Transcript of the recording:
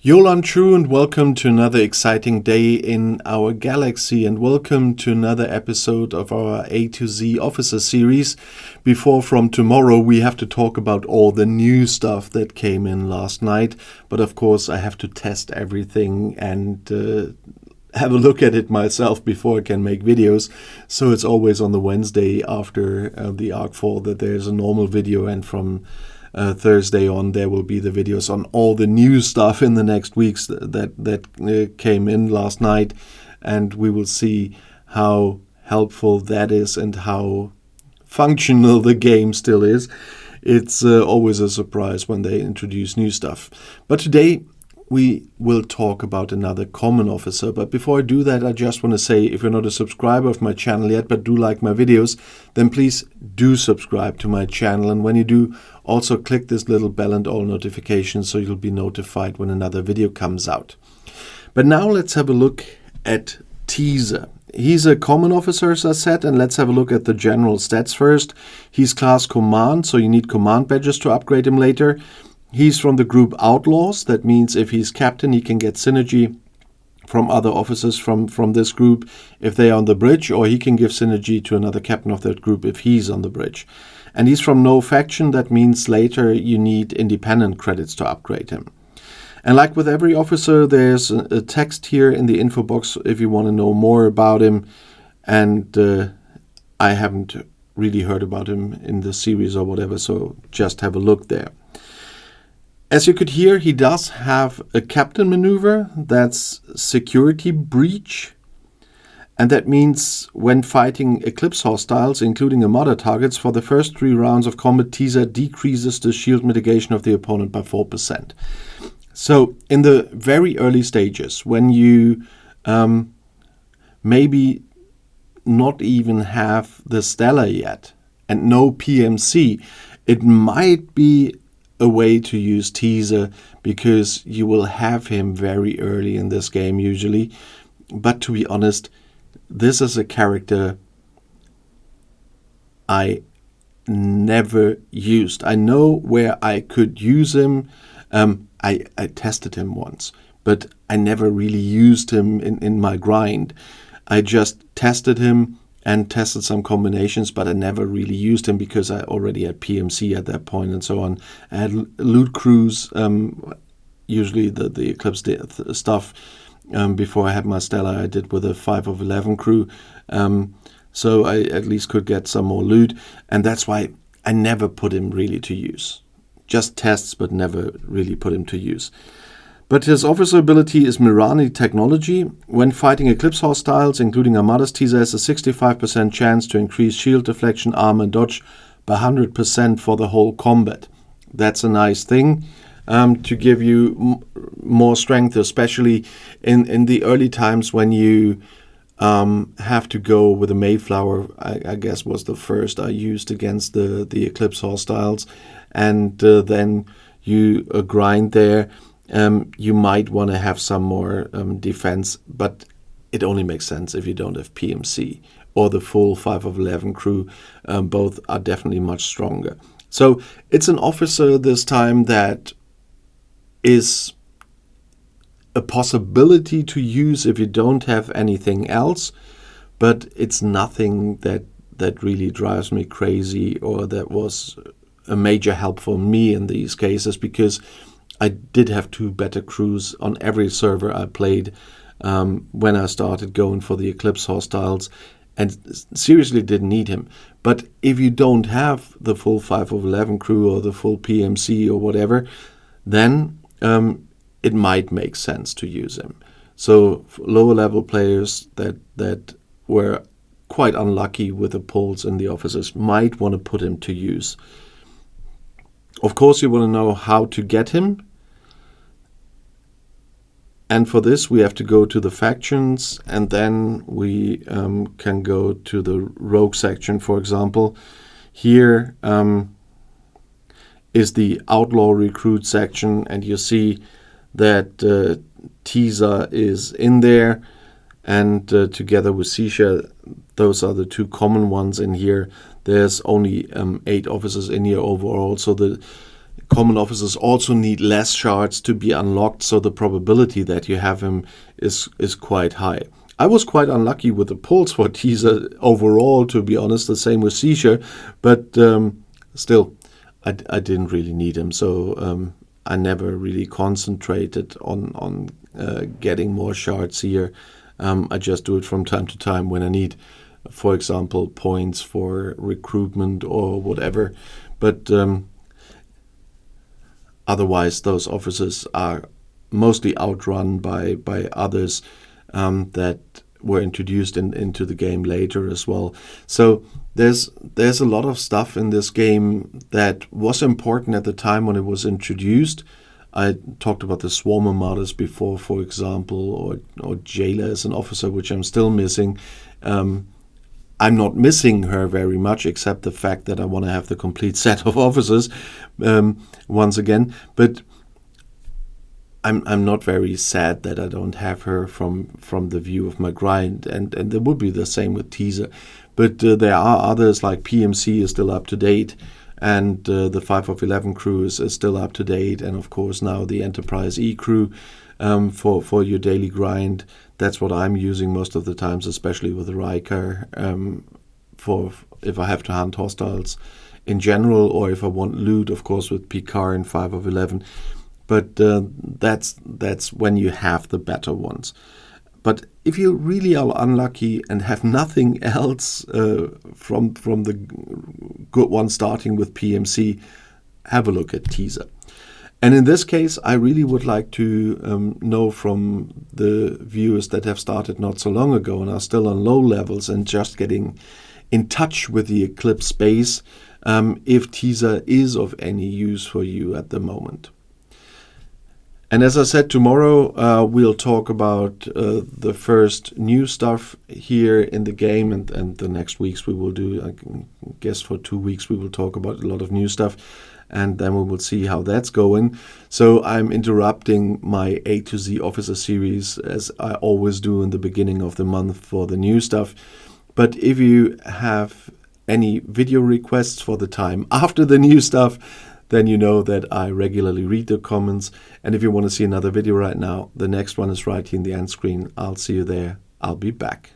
Yolan True, and welcome to another exciting day in our galaxy, and welcome to another episode of our A to Z Officer series. Before from tomorrow we have to talk about all the new stuff that came in last night, but of course I have to test everything and have a look at it myself before I can make videos. So it's always on the Wednesday after the Arcfall that there's a normal video, and from Thursday on there will be the videos on all the new stuff in the next weeks that came in last night, and we will see how helpful that is and how functional the game still is. It's always a surprise when they introduce new stuff. But today we will talk about another common officer. But before I do that, I just want to say, if you're not a subscriber of my channel yet but do like my videos, then please do subscribe to my channel. And when you do, also click this little bell and all notifications so you'll be notified when another video comes out. But now let's have a look at Tiza. He's a common officer, as I said, and let's have a look at the general stats first. He's class command, so you need command badges to upgrade him later. He's from the group Outlaws. That means if he's captain, he can get synergy from other officers from this group if they are on the bridge, or he can give synergy to another captain of that group if he's on the bridge. And he's from no faction. That means later you need independent credits to upgrade him. And like with every officer, there's a text here in the info box if you want to know more about him. And I haven't really heard about him in the series or whatever, so just have a look there. As you could hear, he does have a captain maneuver, that's security breach. And that means when fighting Eclipse hostiles, including Armada targets, for the first 3 rounds of combat, Tiza decreases the shield mitigation of the opponent by 4%. So in the very early stages, when you maybe not even have the Stellar yet and no PMC, it might be a way to use Tiza, because you will have him very early in this game usually. But to be honest, this is a character I never used. I know where I could use him. I tested him once, but I never really used him in my grind. I just tested him and tested some combinations, but I never really used him because I already had PMC at that point and so on. I had loot crews, usually the Eclipse stuff. Before I had my Stellar, I did with a 5 of 11 crew. So I at least could get some more loot. And that's why I never put him really to use. Just tests, but never really put him to use. But his officer ability is Mirani technology. When fighting Eclipse hostiles, including Armadas, Tiza has a 65% chance to increase shield deflection, armor, and dodge by 100% for the whole combat. That's a nice thing to give you more strength, especially in the early times when you have to go with a Mayflower. I guess was the first I used against the Eclipse hostiles, and then you grind there. You might want to have some more defense, but it only makes sense if you don't have PMC or the full 5 of 11 crew. Both are definitely much stronger. So it's an officer this time that is a possibility to use if you don't have anything else, but it's nothing that really drives me crazy or that was a major help for me in these cases, because I did have 2 better crews on every server I played when I started going for the Eclipse hostiles, and seriously didn't need him. But if you don't have the full 5 of 11 crew or the full PMC or whatever, then it might make sense to use him. So lower level players that were quite unlucky with the pulls in the officers might want to put him to use. Of course, you want to know how to get him. And for this, we have to go to the factions, and then we can go to the rogue section, for example. Here is the outlaw recruit section, and you see that Tiza is in there, and together with Sisha, those are the 2 common ones in here. There's only 8 officers in here overall, so the common officers also need less shards to be unlocked, so the probability that you have him is quite high. I was quite unlucky with the pulls for Tiza overall, to be honest, the same with Seizure, but still, I didn't really need him, so I never really concentrated on getting more shards here. I just do it from time to time when I need, for example, points for recruitment or whatever, but otherwise those officers are mostly outrun by others that were introduced into the game later as well. So there's a lot of stuff in this game that was important at the time when it was introduced. I talked about the Swarm Armadas before, for example, or Jailer as an officer, which I'm still missing. I'm not missing her very much, except the fact that I want to have the complete set of officers once again. But I'm not very sad that I don't have her from the view of my grind, and it would be the same with Tiza. But there are others, like PMC is still up to date, and the 5 of 11 crew is still up to date, and of course now the Enterprise E crew for your daily grind. That's what I'm using most of the times, especially with Riker, for if I have to hunt hostiles in general, or if I want loot, of course, with Picard and 5 of 11. But that's when you have the better ones. But if you really are unlucky and have nothing else from the good one starting with PMC, have a look at Tiza. And in this case, I really would like to know from the viewers that have started not so long ago and are still on low levels and just getting in touch with the Eclipse space, if Tiza is of any use for you at the moment. And as I said, tomorrow we'll talk about the first new stuff here in the game, and the next weeks we will do, I guess for 2 weeks we will talk about a lot of new stuff, and then we will see how that's going. So I'm interrupting my A to Z Officer series, as I always do in the beginning of the month for the new stuff. But if you have any video requests for the time after the new stuff, then you know that I regularly read the comments. And if you want to see another video right now, the next one is right here in the end screen. I'll see you there. I'll be back.